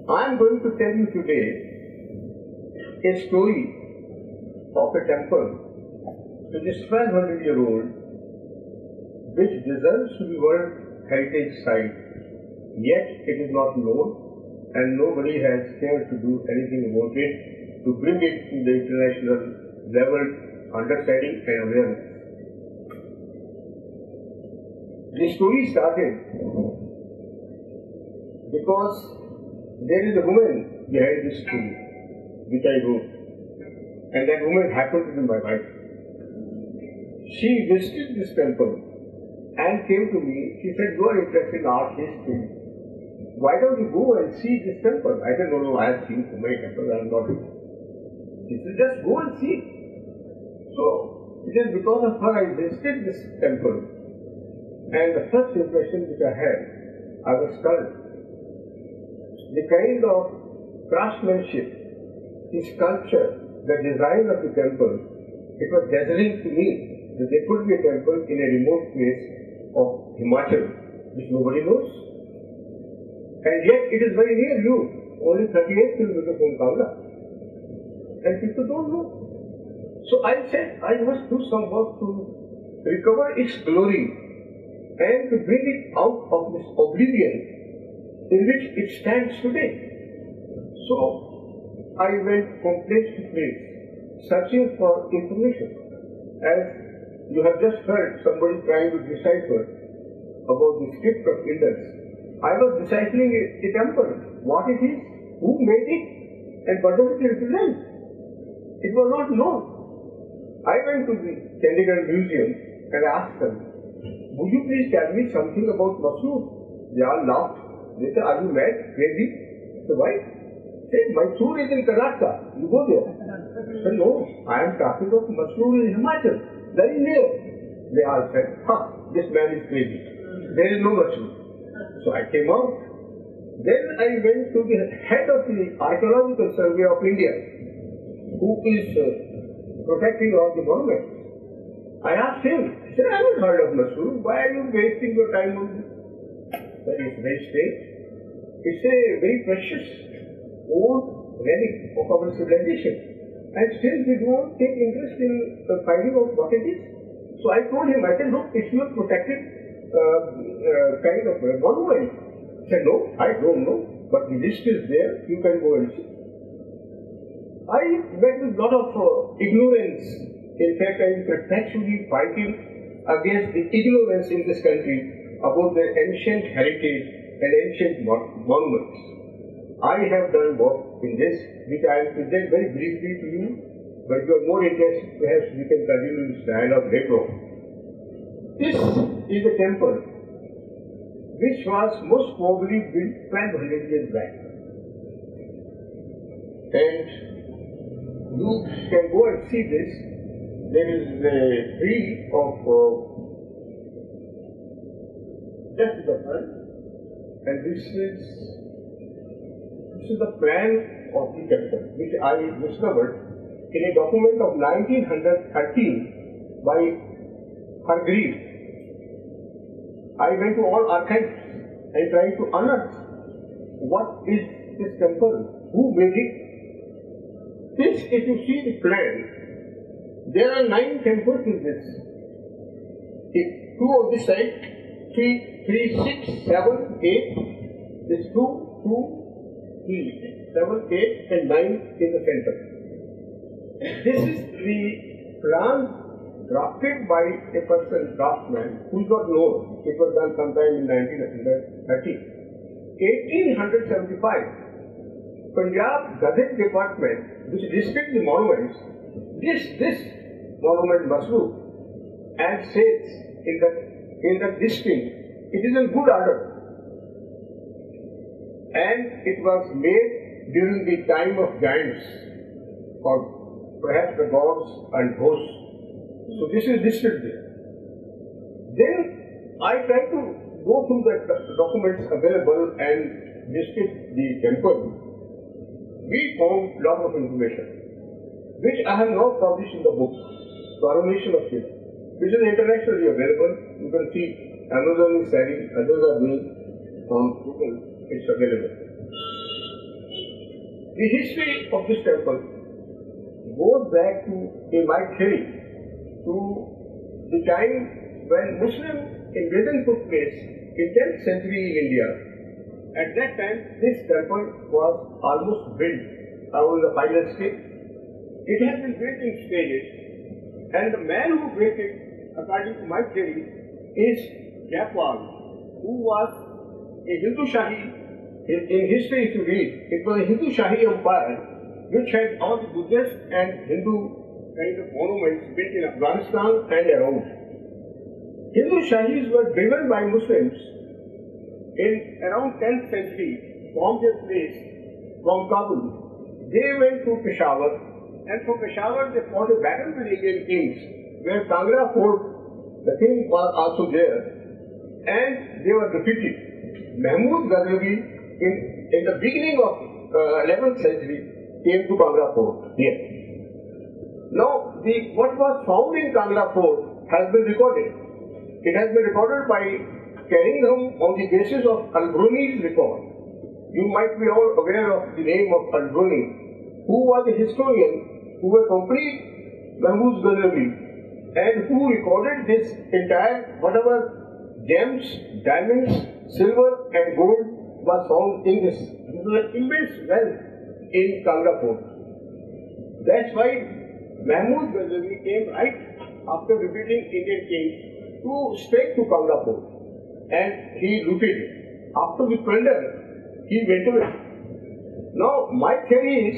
I am going to tell you today a story of a temple which is 1200-year-old, which deserves to be World Heritage Site, yet it is not known and nobody has cared to do anything about it to bring it to the international level understanding and awareness. The story started because there is a woman behind this story which I wrote, and that woman happened to be my wife. She visited this temple and came to me. She said, "You are interested in art history. Why don't you go and see this temple?" I said, No, I have seen so many temples, I am not interested. She said, "Just go and see." So, it is because of her I visited this temple, and the first impression which I had, I was stunned. The kind of craftsmanship, the sculpture, the design of the temple, it was dazzling to me that there could be a temple in a remote place of Himachal which nobody knows. And yet it is very near you, only 38 kilometers from Kavla. And people don't know. So I said I must do some work to recover its glory and to bring it out of this oblivion in which it stands today. So I went from place to place, searching for information. As you have just heard somebody trying to decipher about the script of Indus, I was deciphering a temple, what it is, who made it, and what does it represent. It was not known. I went to the Chandigarh Museum and asked them, "Would you please tell me something about Masroor?" They all laughed. They said, "Are you mad, crazy?" I said, "Why?" They said, "Masroor is in Karnataka. You go there." I said, "No, I am talking of Masroor in Himachal, very near." They all said, "This man is crazy. There is no Masroor." So I came out. Then I went to the head of the Archaeological Survey of India, who is protecting all the monuments. I asked him, I said, "I haven't heard of Masroor. Why are you wasting your time on this?" That is very strange. It's a very precious old relic of our civilization, and still we don't take interest in finding out what it is. So I told him, I said, "Look, it's your protected kind of monument." He said, "No, I don't know, but the list is there, you can go and see." I met with a lot of ignorance. In fact, I am perpetually fighting against the ignorance in this country about their ancient heritage and ancient monuments. I have done work in this, which I will present very briefly to you, but if you are more interested, perhaps we can continue this dialogue later on. This is a temple which was most probably built 1200 years back. And you can go and see this. There is a tree of just the front, and this is the plan of the temple, which I discovered in a document of 1913 by Hargreaves. I went to all archives and tried to unearth what is this temple, who made it. This, if you see the plan, there are 9 temples in this. 2 on this side, 3, 6, 7, 8. This 2, 3, 6, 7, 8, and 9 in the center. This is the plan drafted by a person, draftsman, who is not known. It was done sometime in 1930. 1875, Punjab Gazette Department, which listed the monuments, this monument Masroor, and says in the listing, it is in good order, and it was made during the time of giants, or perhaps the gods and hosts. So this is listed there. Then I tried to go through the documents available and visit the temple. We found a lot of information, which I have now published in the book, Coronation of Shiva, which is internationally available. You can see Amazon is selling, others are doing on Google, it's available. The history of this temple goes back to, in my theory, to the time when Muslim invasion took place in 10th century in India. At that time, this temple was almost built on the final stage. It has been built in stages, and the man who built it, according to my theory, is Jaipal, who was a Hindu Shahi. In history, if you read, it was a Hindu Shahi empire which had all the Buddhist and Hindu kind of monuments built in Afghanistan and around. Hindu Shahis were driven by Muslims in around 10th century from their place, from Kabul. They went to Peshawar, and from Peshawar they fought a battle with Indian kings, where Kangra Fort, the king was also there, and they were defeated. Mahmud Ghaznavi in the beginning of 11th century came to Kangra Fort here. Now, what was found in Kangra Fort has been recorded. It has been recorded by Carringham on the basis of Al-Bruni's record. You might be all aware of the name of Al-Bruni, who was a historian who accompanied Mahmud Ghaznavi and who recorded this entire, whatever gems, diamonds, silver and gold was found in this. This was an immense wealth in Kangra Fort. That's why Mahmud Ghaznavi came right after defeating Indian kings to straight to Kangra Fort, and he looted it. After the plunder, he went away. Now, my theory is,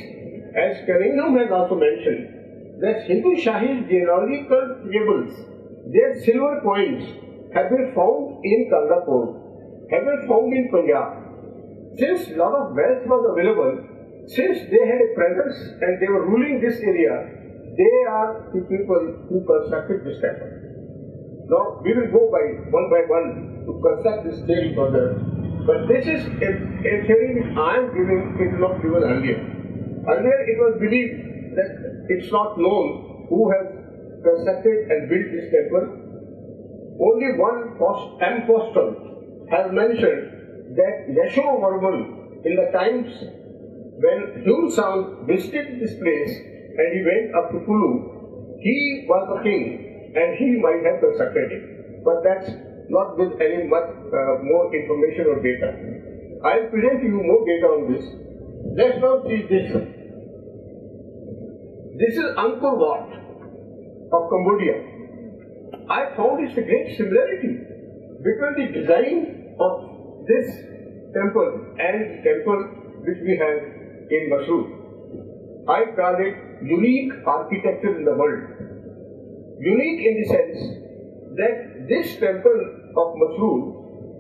as Carringham has also mentioned, that Hindu Shahi's genealogical tables, their silver coins, have been found in Kangra Fort, have been found in Punjab. Since a lot of wealth was available, since they had a presence and they were ruling this area, they are the people who constructed this temple. Now, we will go by one to construct this theory further, but this is a theory which I am giving, it was not given earlier. Earlier it was believed that it's not known who has constructed and built this temple. Only one apostle has mentioned that Yashovarman, in the times when Hyun Sang visited this place and he went up to Kulu, he was the king and he might have constructed it. But that's not with any much more information or data. I'll present you more data on this. Let's now see this. This is Angkor Wat of Cambodia. I found it's a great similarity between the design of this temple and temple which we have in Masroor. I call it unique architecture in the world. Unique in the sense that this temple of Masroor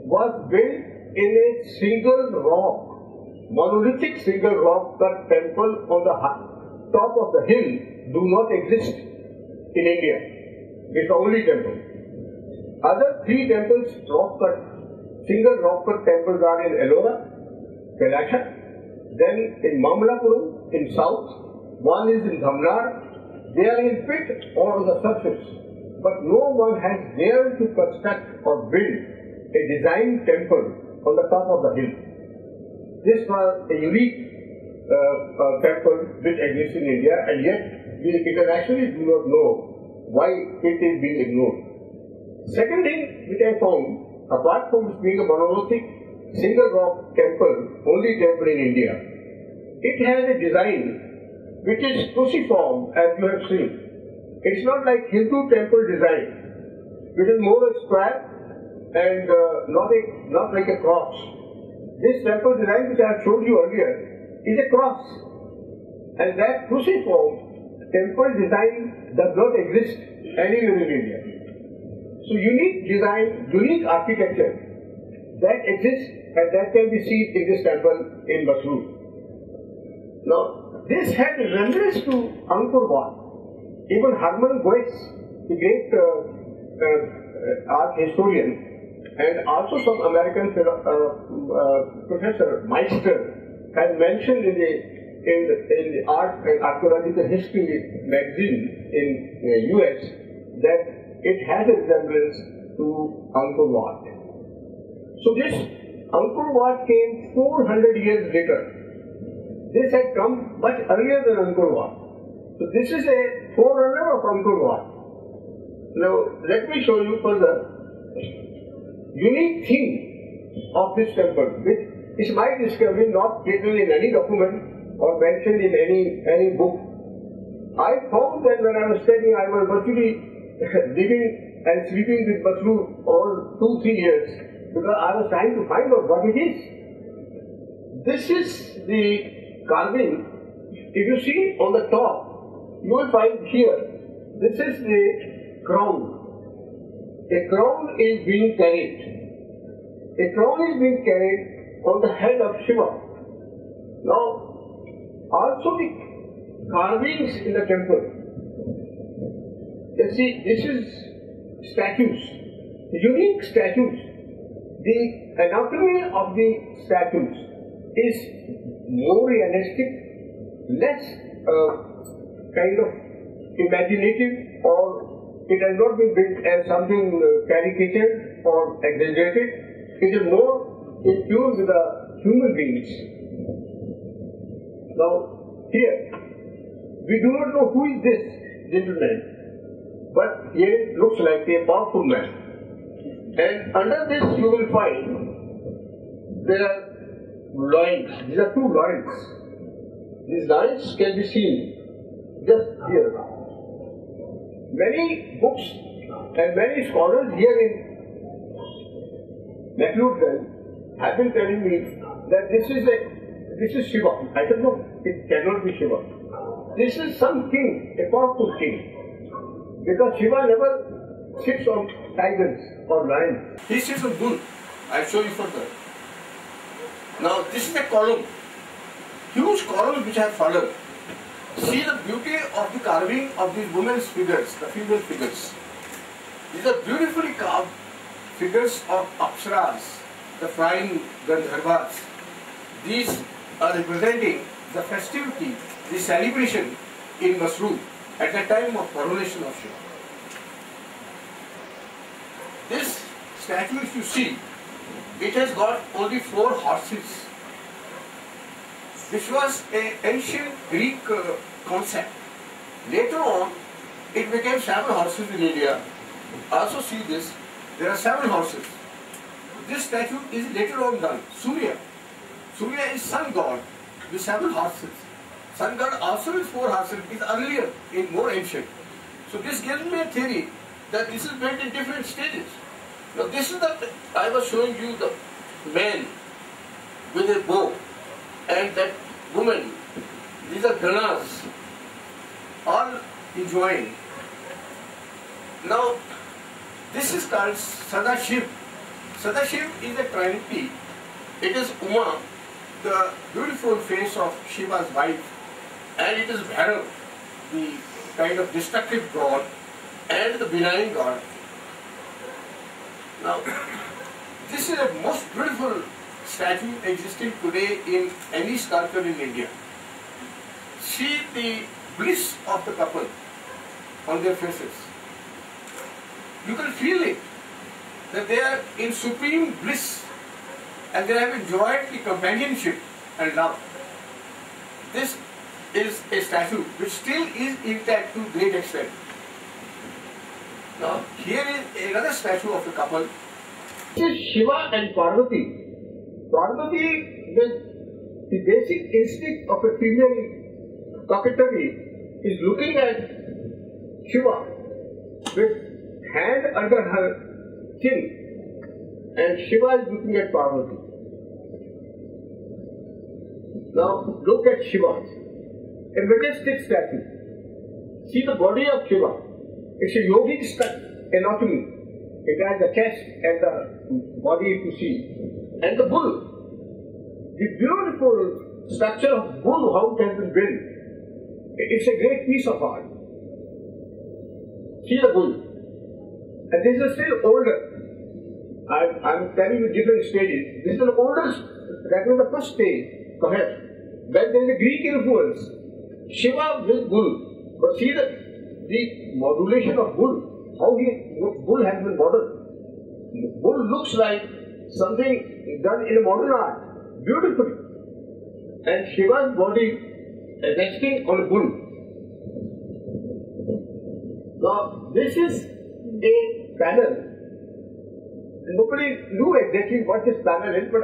was built in a single rock, monolithic single rock cut temple on the top of the hill do not exist in India. It's the only temple. Other three temples, single rock cut temples are in Ellora, Kailasha, then in Mamalapuram in south, one is in Dhamnar. They are in pit or on the surface, but no one has dared to construct or build a designed temple on the top of the hill. This was a unique temple which exists in India, and yet we internationally do not know why it is being ignored. Second thing which I found, apart from being a monolithic single rock temple, only temple in India, it has a design which is cruciform, as you have seen. It's not like Hindu temple design, which is more a square and not like a cross. This temple design which I have showed you earlier is a cross, and that cruciform temple design does not exist anywhere in India. So unique design, unique architecture that exists and that can be seen in this temple in Masroor. Now, this had a resemblance to Angkor Wat. Even Hermann Goetz, the great art historian, and also some American professor, Meister, has mentioned in the Art and Archaeological History magazine in US that it has a resemblance to Angkor Wat. So this Angkor Wat came 400 years later. This had come much earlier than Angkor Wat. So this is a forerunner of Angkor Wat. Now let me show you further unique thing of this temple, which is my discovery, not written in any document or mentioned in any book. I found that when I was studying, I was virtually living and sleeping with Masroor all 2-3 years because I was trying to find out what it is. This is the carving. If you see on the top, you will find here, this is the crown. A crown is being carried. A crown is being carried on the head of Shiva. Now, also the carvings in the temple. You see, this is statues, unique statues. The anatomy of the statues is more realistic, less kind of imaginative, or it has not been built as something caricatured or exaggerated. It is more in tune with the human beings. Now, here, we do not know who is this gentleman, but here it looks like a powerful man. And under this you will find there are lines. These are 2 lines. These lines can be seen just here. Many books and many scholars here in McLeodganj have been telling me that this is Shiva. I said no, it cannot be Shiva. This is some king, a powerful king. Because Shiva never sits on tigers or lions. He sits on bull. I'll show you further. Now this is a column. Huge columns which have fallen. See the beauty of the carving of these women's figures, the female figures. These are beautifully carved figures of Apsaras, the flying Gandharvas. These are representing the festivity, the celebration in Masroor at the time of coronation of Shiva. This statue, if you see, it has got only 4 horses. This was an ancient Greek concept. Later on, it became 7 horses in India. Also see this, there are 7 horses. This statue is later on done. Surya. Surya is sun god with 7 horses. Sun god also with 4 horses is earlier, in more ancient. So this gives me a theory that this is built in different stages. Now this is the, I was showing you the man with a bow and that woman. These are ganas, all enjoying. Now this is called Sadashiv. Sadashiv is a trinity. It is Uma, the beautiful face of Shiva's wife, and it is Bhairav, the kind of destructive god, and the benign god. Now, this is a most beautiful statue existing today in any sculpture in India. See the bliss of the couple on their faces. You can feel it, that they are in supreme bliss and they have enjoyed the companionship and love. This is a statue which still is intact to great extent. Now, here is another statue of a couple. This is Shiva and Parvati. Parvati, with the basic instinct of a female coquetry, is looking at Shiva with hand under her chin, and Shiva is looking at Parvati. Now, look at Shiva, a majestic statue. See the body of Shiva. It's a yogic anatomy. It has the chest and the body to see. And the bull, the beautiful structure of bull, how it has been built. It's a great piece of art. See the bull. And this is still older. I'm telling you different stages. This is the oldest, that was the first stage, perhaps. When there is a Greek influence, Shiva with bull. But see the modulation of bull. How bull has been modeled. The bull looks like something done in a modern art, beautifully. and Shiva's body resting on a bull. Now, this is a panel. Nobody knew exactly what this panel is, but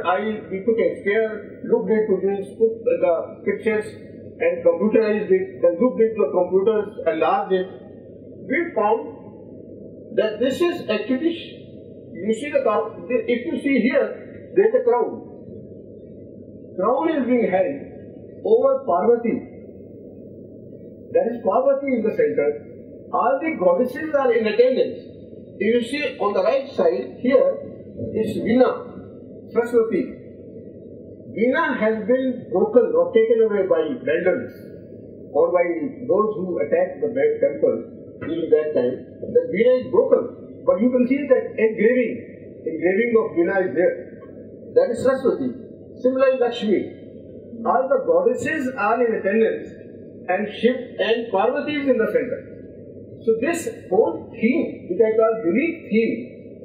we took a care, looked into this, put the pictures and computerized it, then looked into the computers, enlarged it. We found that this is actually, you see the crown, if you see here, there is a crown. Crown is being held over Parvati. That is Parvati in the center. All the goddesses are in attendance. If you see on the right side, here is Veena, Saraswati. Veena has been broken or taken away by Vandals or by those who attacked the temple during that time. The Veena is broken, but you can see that engraving of Veena is there. That is Saraswati. Similarly, Lakshmi. All the goddesses are in attendance and Shiv and Parvati is in the center. So this whole theme, which I call unique theme,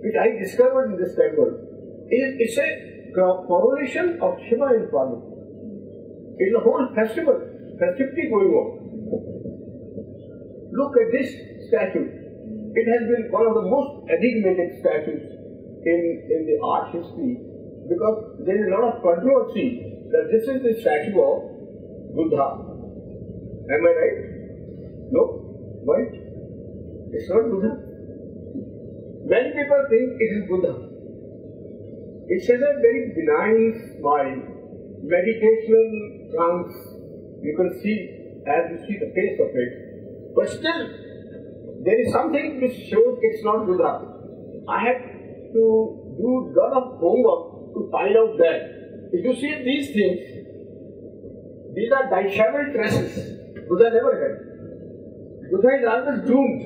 which I discovered in this temple, it's a coronation of Shiva and Parvati. It's a whole festivity going on. Look at this statue. It has been one of the most enigmatic statues in the art history because there is a lot of controversy that this is the statue of Buddha. Am I right? No? Why? It's not Buddha. Many people think it is Buddha. It has a very benign smile, meditational trance. You can see as you see the face of it. But still, there is something which shows it's not Buddha. I had to do a lot of homework to find out that. If you see these things, these are disheveled tresses. Buddha never had. Buddha is always doomed.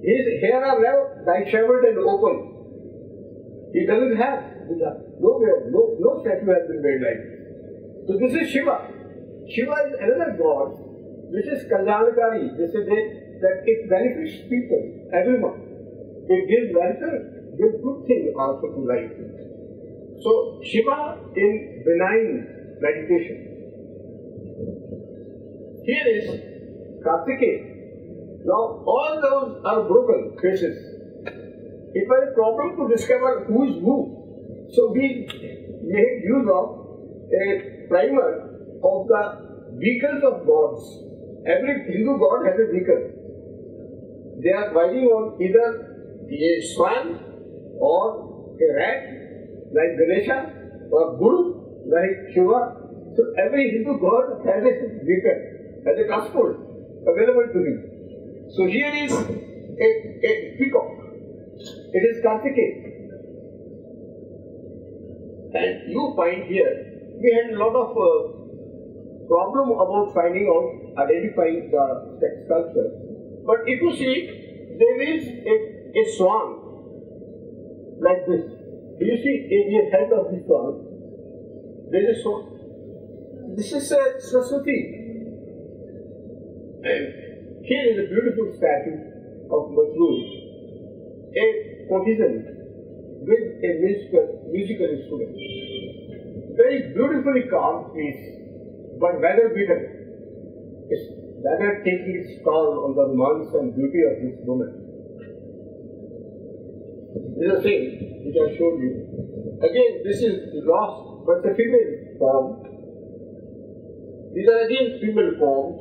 His hair are now disheveled and open. He doesn't have Buddha. No statue has been made like this. So this is Shiva. Shiva is another god which is Kalyanakari. This is that it benefits people, everyone. It gives welfare, gives good things also to life. So Shiva in benign meditation. Here is Kartikeya. Now all those are broken faces. It was a problem to discover who is who. So we made use of a primer of the beacons of gods. Every Hindu god has a beacon. They are riding on either a swan or a rat like Ganesha or bull like Shiva. So every Hindu god has a beacon, has a transport available to him. So here is a peacock. It is Kartikeya. And you find here, we had a lot of problem about finding out, identifying the sculpture. But if you see, there is a swan like this. Do you see in the head of this swan? There is a swan. This is a Saraswati. And here is a beautiful statue of Masroor, a courtesan with a musical instrument. Very beautifully carved piece, but weather beaten. It's weather taking its toll on the romance and beauty of this woman. This is a thing which I showed you. Again, this is lost, but it's a female form. These are again female forms,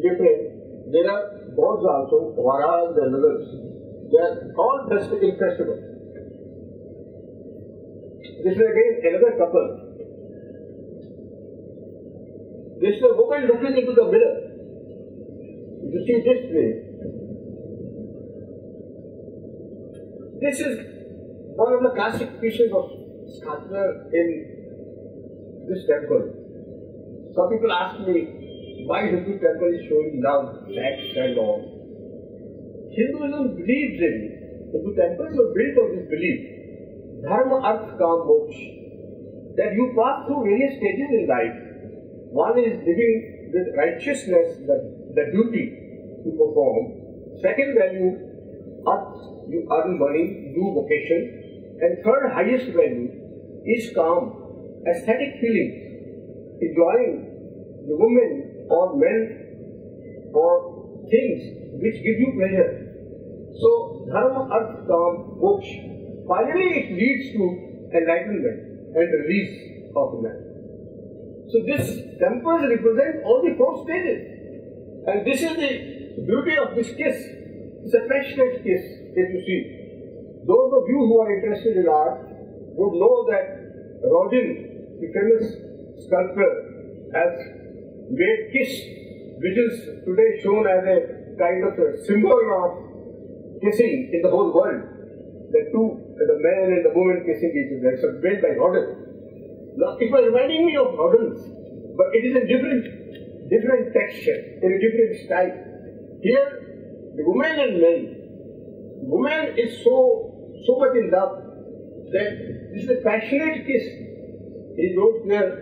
different. There are gods also, Varas and others. They are all dressed in festival. This is again another couple. This is a woman looking into the mirror. You see this way. This is one of the classic pieces of sculpture in this temple. Some people ask me, why Hindu temple is showing love, sex and all. Hinduism believes in it. Hindu temples were built on this belief. Dharma, Arth, Kam, Moksha. That you pass through various stages in life. One is living with righteousness, the duty to perform. Second value, Arth, you earn money, do vocation. And third highest value is calm, aesthetic feelings. enjoying the women or men or things which give you pleasure. So, dharma, arth, kam, moksha, finally it leads to enlightenment and release of man. So, this temples represent all the four stages. And this is the beauty of this kiss. It's a passionate kiss, as you see. Those of you who are interested in art would know that Rodin, the famous sculptor, has made kiss, which is today shown as a kind of a symbol of kissing in the whole world. The man and the woman kissing each other. It's made by Rodin. Now, it was reminding me of Rodin's, but it is a different texture, in a different style. Here, the woman and men, woman is so much in love that this is a passionate kiss. He goes there,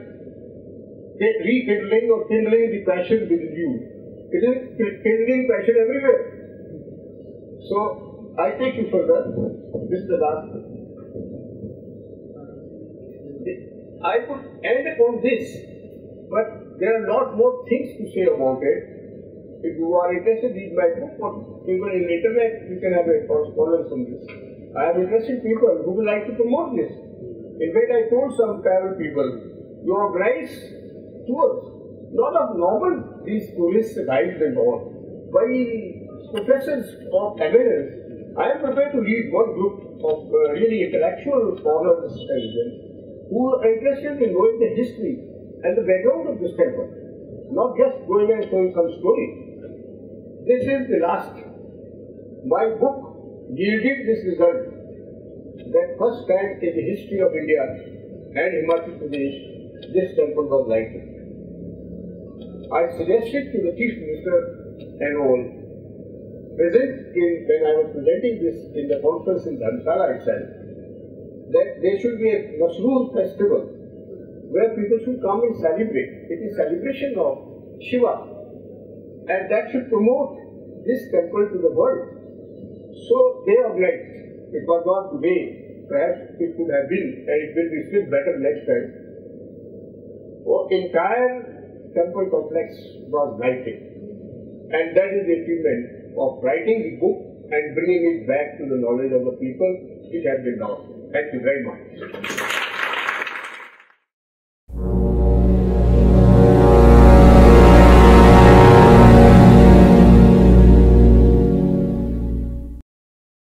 rekindling or kindling the passion within you. It is kindling passion everywhere. So, I take you further. This is the last. I could end upon this, but there are a lot more things to say about it. If you are interested, read my book, or even in the internet, you can have a correspondence on this. I have interested people who would like to promote this. In fact, I told some travel people, you organize tours, not of normal, these tourist guides and all, by professors of eminence. I am prepared to lead one group of really intellectual scholars who are interested in knowing the history and the background of this temple, not just going and showing some story. This is the last. My book yielded this result, that first time in the history of India and Himachal Pradesh, this temple was lighted. I suggested to the Chief Minister and all, present when I was presenting this in the conference in Dharamshala itself, that there should be a Masroor festival where people should come and celebrate. It is celebration of Shiva, and that should promote this temple to the world. So they organized. It was not today, perhaps it could have been, and it will be still better next time. The entire temple complex was lighted, and that is the achievement of writing the book and bringing it back to the knowledge of the people which had been lost. Thank you very much.